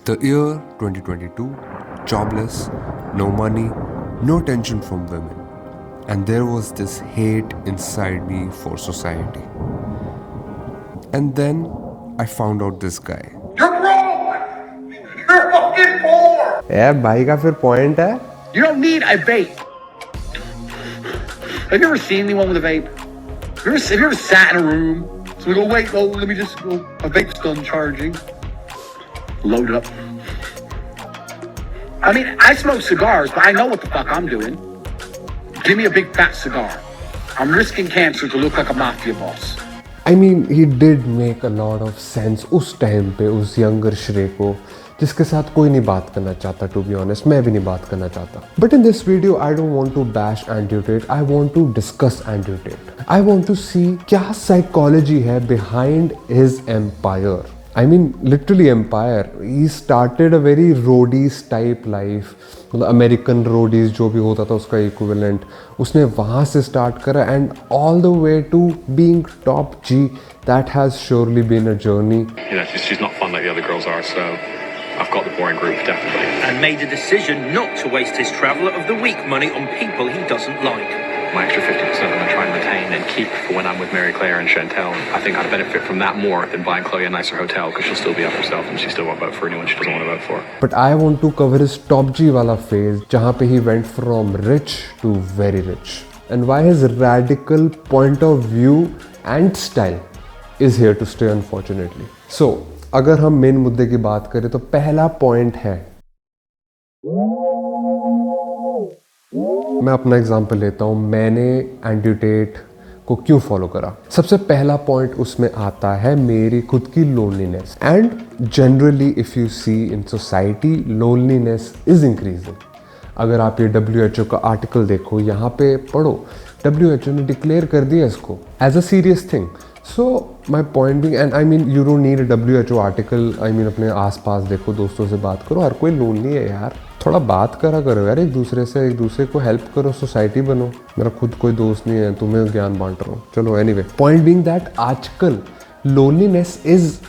The year 2022, jobless, no money, no attention from women. And there was this hate inside me for society. And then I found out this guy. You're broke! You're fucking poor! यार भाई का फिर point है. You don't need a vape. Have you ever seen anyone with a vape? Have you ever sat in a room? So we go, wait, oh, let me just go. A vape's done charging. Load up. I mean, I smoke cigars, but I know what the fuck I'm doing. Give me a big fat cigar. I'm risking cancer to look like a mafia boss. I mean, he did make a lot of sense उस time पे उस younger श्रेय को जिसके साथ कोई नहीं बात करना चाहता. टू बी ऑनेस्ट मैं भी नहीं बात करना चाहता. But in this video I don't want to bash Andrew Tate. I want to discuss Andrew Tate. I want to see क्या साइकोलॉजी है behind his empire. I mean literally empire. He started a very Roadies type life. मतलब American Roadies जो भी होता था उसका equivalent उसने वहाँ से स्टार्ट करा and all the way to being top G. That has surely been a journey. You know, she's not fun like the other girls are, so I've got the boring group, definitely. And made a decision not to waste his Traveller of the Week money on people he doesn't like. My extra 50% I'm going to try and retain and keep for when I'm with Mary Claire and Chantel. I think I'd benefit from that more than buying Chloe a nicer hotel because she'll still be up herself and she still won't vote for anyone she doesn't want to vote for. But I want to cover his top G wala phase जहाँ पे he went from rich to very rich and why his radical point of view and style is here to stay unfortunately. So अगर हम main मुद्दे की बात करें तो पहला पॉइंट है, मैं अपना एग्जांपल लेता हूँ. मैंने एंड्रयू टेट को क्यों फॉलो करा. सबसे पहला पॉइंट उसमें आता है मेरी खुद की loneliness. And generally if you see in society loneliness is increasing. अगर आप ये WHO का आर्टिकल देखो, यहाँ पे पढ़ो, WHO ने डिक्लेयर कर दिया इसको as a serious thing. So my point being, and I mean you don't need a WHO article. I mean अपने आसपास देखो, दोस्तों से बात करो. हर कोई लोनली है यार. थोड़ा बात करा करो यार एक दूसरे से. एक दूसरे को हेल्प करो. सोसाइटी बनो. मेरा खुद कोई दोस्त नहीं है, तुम्हें ज्ञान बांट रहा हूँ. चलो एनीवे, पॉइंट बिंग दैट आजकल loneliness is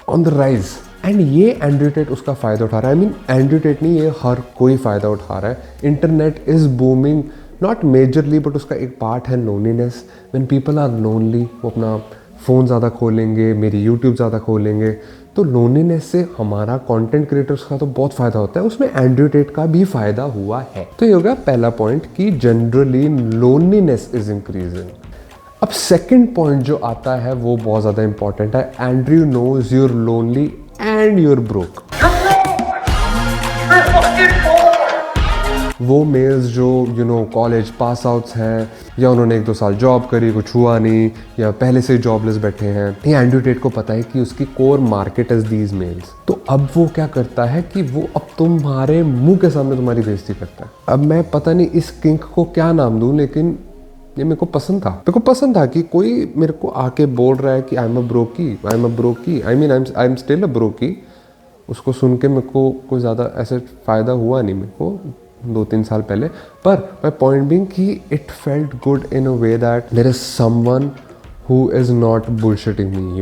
on the rise and ये एंड्रयू टेट उसका फ़ायदा उठा रहा है. आई मीन एंड्रयू टेट नहीं, ये हर कोई फ़ायदा उठा रहा है. Internet is booming, not majorly but उसका एक पार्ट है loneliness. When people are lonely वो अपना फ़ोन ज़्यादा खोलेंगे, मेरी यूट्यूब ज़्यादा खोलेंगे. तो लोनलीनेस से हमारा कंटेंट क्रिएटर्स का तो बहुत फ़ायदा होता है. उसमें एंड्रयू टेट का भी फ़ायदा हुआ है. तो ये होगा पहला पॉइंट कि जनरली लोनलीनेस इज़ इंक्रीजिंग. अब सेकंड पॉइंट जो आता है वो बहुत ज़्यादा इंपॉर्टेंट है. Andrew knows you're lonely and you're broke. वो मेल्स जो कॉलेज पास आउट्स हैं या उन्होंने 1-2 साल जॉब करी, कुछ हुआ नहीं, या पहले से जॉबलेस बैठे हैं, ये एंड्रयू टेट को पता है कि उसकी core market is these males. तो अब वो क्या करता है कि वो अब तुम्हारे मुंह के सामने तुम्हारी बेइज्जती करता है. अब मैं पता नहीं इस किंक को क्या नाम दूं, लेकिन ये मेरे को पसंद था कि कोई मेरे को आके बोल रहा है कि I am a brokie. I mean I am still a brokie. उसको सुन के मेरे को कोई ज़्यादा ऐसे फ़ायदा हुआ नहीं मेरे को 2-3 साल पहले. पर माई पॉइंट बिंग कि it felt good in a way that there is someone who is not bullshitting me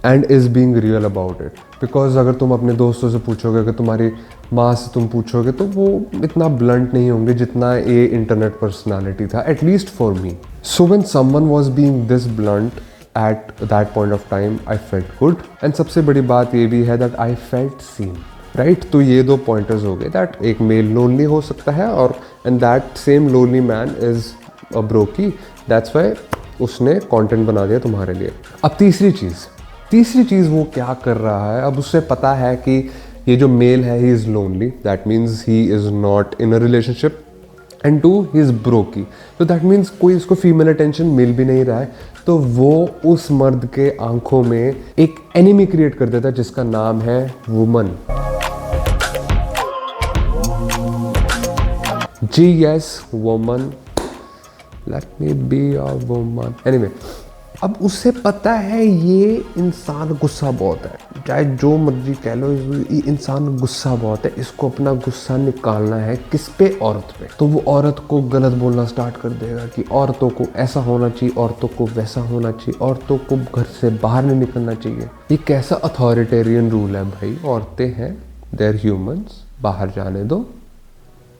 and is being real about it. Because अगर तुम अपने दोस्तों से पूछोगे, अगर तुम्हारी माँ से तुम पूछोगे, तो वो इतना ब्लंट नहीं होंगे जितना ये इंटरनेट पर्सनैलिटी था, at least for me. So when someone was being this blunt at that point of time I felt good. And सबसे बड़ी बात ये भी है that I felt seen. Right. तो ये 2 पॉइंटर्स हो गए दैट एक मेल लोनली हो सकता है और and that same lonely man is a brokie. That's why उसने कंटेंट बना दिया तुम्हारे लिए. अब तीसरी चीज़ वो क्या कर रहा है. अब उससे पता है कि ये जो मेल है he is lonely. That means he is not in a relationship and 2 he is brokie. तो दैट मीन्स कोई इसको फीमेल अटेंशन मिल भी नहीं रहा है. तो वो उस मर्द के आंखों में एक एनिमी क्रिएट कर देता है जिसका नाम है वुमन. जी yes, woman. Let me be a woman. Anyway, अब उससे पता है ये इंसान गुस्सा बहुत है. चाहे जो मर्जी कह लो, ये इंसान गुस्सा बहुत है. इसको अपना गुस्सा निकालना है किस पे? औरत पे. तो वो औरत को गलत बोलना स्टार्ट कर देगा कि औरतों को ऐसा होना चाहिए, औरतों को वैसा होना चाहिए, औरतों को घर से बाहर नहीं निकलना चाहिए. ये कैसा अथॉरिटेरियन रूल है भाई? औरतें हैं, they're humans, बाहर जाने दो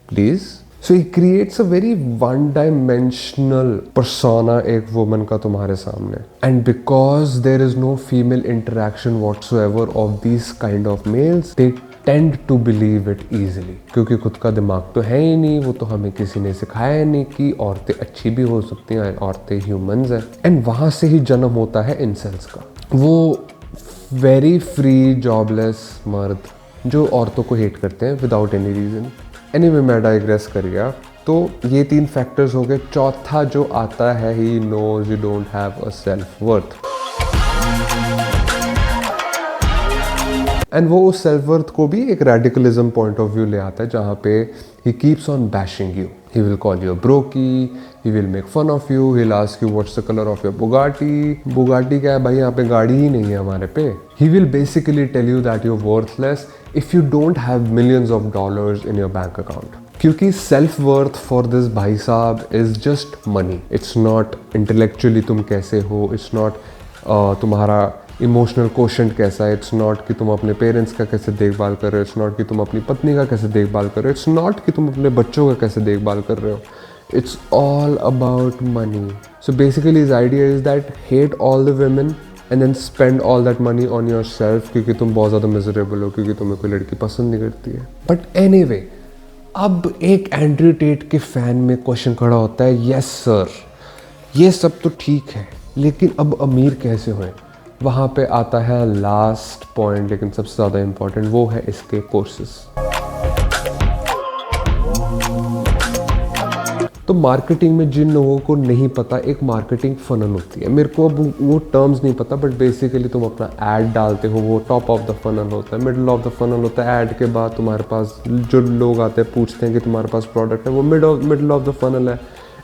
please. So he creates a very one-dimensional persona एक woman का तुम्हारे सामने. And because there is no female interaction whatsoever of these kind of males, they tend to believe it easily. क्योंकि खुद का दिमाग तो है ही नहीं, वो तो हमें किसी ने सिखाया नहीं कि औरतें अच्छी भी हो सकती हैं, औरतें ह्यूमंस हैं. एंड वहाँ से ही जन्म होता है इंसेल्स का. वो वेरी फ्री जॉबलेस मर्द जो औरतों को हेट करते हैं विदाउट एनी रीज़न. एनीवे मैं डाइग्रेस कर गया. तो ये 3 फैक्टर्स हो गए. चौथा जो आता है, he knows you don't have a self worth. एंड वो उस सेल्फ वर्थ को भी एक रेडिकलिज्म पॉइंट ऑफ व्यू ले आता है, जहाँ पे he keeps on bashing you. He will call you brokie, he will make fun of you, he will ask you what's the colour of your Bugatti. Bugatti क्या है भाई, यहाँ पे गाड़ी ही नहीं है हमारे पे. He will basically tell you that you are worthless if you don't have millions of dollars in your bank account. क्योंकि सेल्फ वर्थ फॉर दिस भाई साहब is just money. It's not intellectually तुम कैसे हो, इट्स नॉट तुम्हारा emotional quotient कैसा है, it's not कि तुम अपने पेरेंट्स का कैसे देखभाल कर रहे हो, इट्स नॉट कि तुम अपनी पत्नी का कैसे देखभाल कर रहे हो, इट्स नॉट कि तुम अपने बच्चों का कैसे देखभाल कर रहे हो. It's all about money. So basically his idea is that hate all the women and then spend all that money on your self, क्योंकि तुम बहुत ज़्यादा मिजरेबल हो, क्योंकि तुम्हें कोई लड़की पसंद नहीं करती है. बट एनीवे, अब एक एंड्रयू टेट के फ़ैन में क्वेश्चन खड़ा होता है, यस सर ये सब तो ठीक है, लेकिन अब अमीर कैसे हुए. वहाँ पे आता है लास्ट पॉइंट, लेकिन सबसे ज़्यादा इम्पॉर्टेंट, वो है इसके कोर्सेज. तो मार्केटिंग में जिन लोगों को नहीं पता, एक मार्केटिंग फनल होती है. मेरे को अब वो टर्म्स नहीं पता, बट बेसिकली तुम अपना ऐड डालते हो, वो टॉप ऑफ द फनल होता है, मिडल ऑफ द फनल होता है. ऐड के बाद तुम्हारे पास जो लोग आते हैं पूछते हैं कि तुम्हारे पास प्रोडक्ट है, वो मिडल ऑफ द फनल है.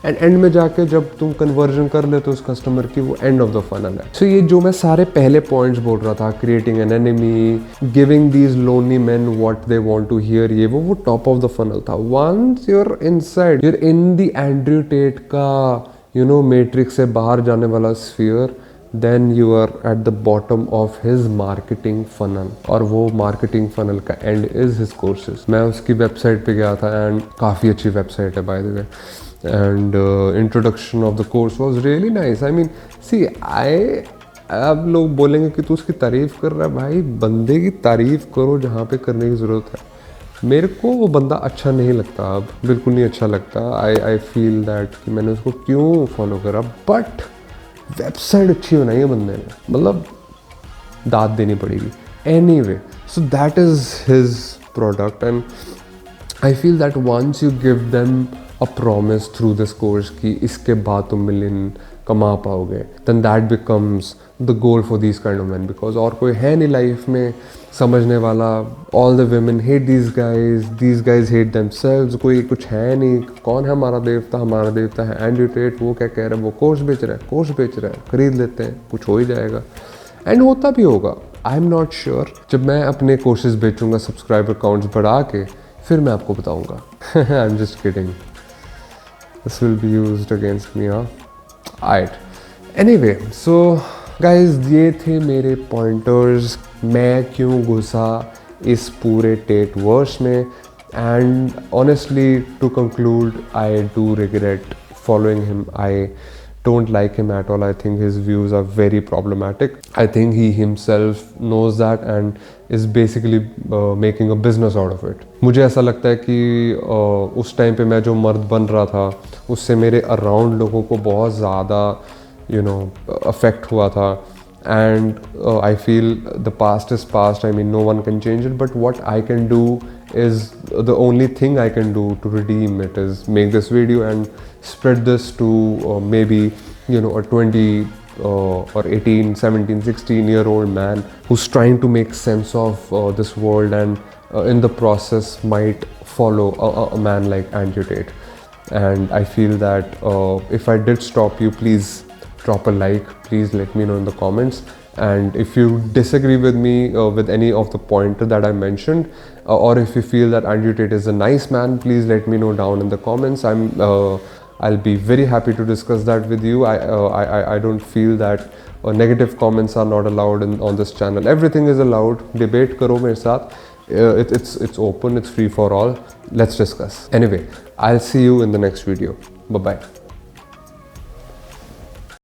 एंड एंड में जाके जब तुम कन्वर्जन कर लेते हो उस कस्टमर की, वो एंड ऑफ द फनल है. सो ये जो मैं सारे पहले पॉइंट्स बोल रहा था, creating an enemy, giving these lonely man what they want to hear, ये वो टॉप ऑफ द फनल था. Once you're inside, you're in the Andrew Tate का मैट्रिक्स से बाहर जाने वाला sphere, then you are at the bottom of his marketing funnel. और वो मार्केटिंग फनल का एंड इज हिज कोर्सेज. मैं उसकी वेबसाइट पे गया था, एंड काफ़ी अच्छी वेबसाइट है by the way. And introduction of the course was really nice. I mean, see, अब लोग बोलेंगे कि तू उसकी तारीफ़ कर रहा है. भाई बंदे की तारीफ़ करो जहाँ पे करने की ज़रूरत है. मेरे को वो बंदा अच्छा नहीं लगता, अब बिल्कुल नहीं अच्छा लगता. आई फील दैट कि मैंने उसको क्यों फॉलो करा. बट वेबसाइट अच्छी बनाई है बंदे ने, मतलब दाद देनी पड़ेगी. Anyway, so that is his product. And I feel that once you give them a promise through this course कि इसके बाद तुम मिलियन कमा पाओगे, then that becomes the goal for these kind of men. because और कोई है नहीं लाइफ में समझने वाला. all the women hate these guys hate themselves. कोई कुछ है नहीं. कौन है हमारा देवता है एंड्रयू टेट. वो क्या कह रहा है, वो कोर्स बेच रहा है, खरीद लेते हैं, कुछ हो ही जाएगा. एंड होता भी होगा, आई एम नॉट श्योर. जब मैं अपने कोर्सेज बेचूंगा सब्सक्राइबर काउंट्स बढ़ा के, फिर मैं आपको बताऊंगा. I am just kidding. This will be used against me, huh? Alright. Anyway, so guys, ये थे मेरे pointers. मैं क्यों घुसा इस पूरे टेट वर्स में. And honestly, to conclude, I do regret following him. I don't like him at all. I think his views are very problematic. I think he himself knows that and is basically making a business out of it. मुझे ऐसा लगता है कि उस time पे मैं जो मर्द बन रहा था, उससे मेरे अराउंड लोगों को बहुत ज़्यादा अफेक्ट हुआ था. And I feel the past is past. I mean, no one can change it, but what I can do is, the only thing I can do to redeem it is make this video and spread this to maybe a 20 or 18, 17, 16-year-old man who's trying to make sense of this world, and in the process might follow a man like Andrew Tate. And I feel that if I did stop you, please drop a like, please let me know in the comments. And if you disagree with me with any of the pointer that I mentioned, or if you feel that Andrew Tate is a nice man, please let me know down in the comments. I'll be very happy to discuss that with you. I don't feel that negative comments are not allowed on this channel. Everything is allowed. Debate karo mere saath. It's open, it's free for all. Let's discuss. Anyway, I'll see you in the next video. Bye bye.